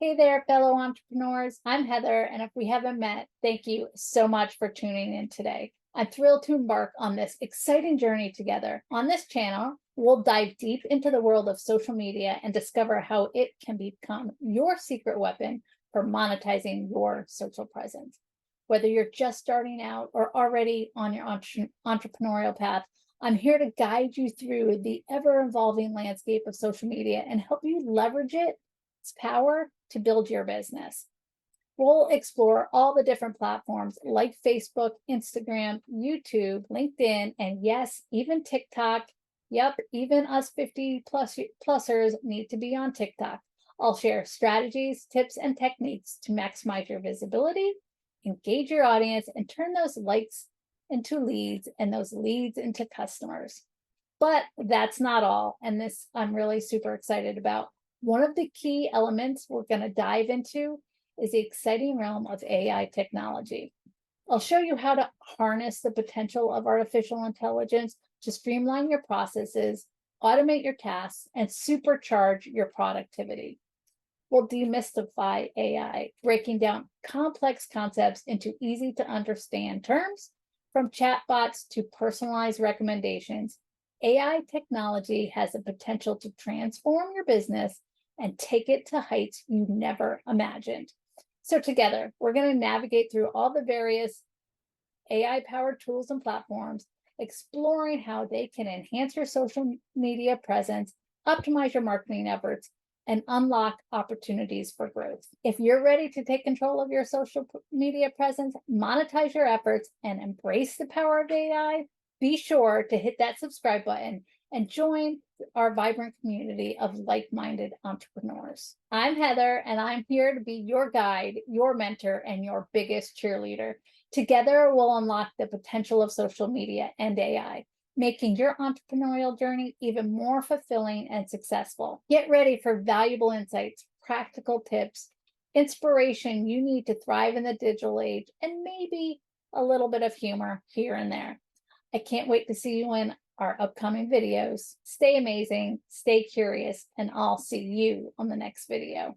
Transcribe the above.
Hey there, fellow entrepreneurs. I'm Heather, and if we haven't met, thank you so much for tuning in today. I'm thrilled to embark on this exciting journey together. On this channel, we'll dive deep into the world of social media and discover how it can become your secret weapon for monetizing your social presence. Whether you're just starting out or already on your entrepreneurial path, I'm here to guide you through the ever evolving landscape of social media and help you leverage its power to build your business. We'll explore all the different platforms like Facebook, Instagram, YouTube, LinkedIn, and yes, even TikTok. Yep, even us 50 plusers need to be on TikTok. I'll share strategies, tips, and techniques to maximize your visibility, engage your audience, and turn those likes into leads and those leads into customers. But that's not all. And this I'm really super excited about. One of the key elements we're going to dive into is the exciting realm of AI technology. I'll show you how to harness the potential of artificial intelligence to streamline your processes, automate your tasks, and supercharge your productivity. We'll demystify AI, breaking down complex concepts into easy to understand terms, from chatbots to personalized recommendations. AI technology has the potential to transform your business and take it to heights you never imagined. So together, we're going to navigate through all the various AI-powered tools and platforms, exploring how they can enhance your social media presence, optimize your marketing efforts, and unlock opportunities for growth. If you're ready to take control of your social media presence, monetize your efforts, and embrace the power of AI, be sure to hit that subscribe button and join our vibrant community of like-minded entrepreneurs. I'm Heather, and I'm here to be your guide, your mentor, and your biggest cheerleader. Together, we'll unlock the potential of social media and AI, making your entrepreneurial journey even more fulfilling and successful. Get ready for valuable insights, practical tips, inspiration you need to thrive in the digital age, and maybe a little bit of humor here and there. I can't wait to see you in our upcoming videos. Stay amazing, stay curious, and I'll see you on the next video.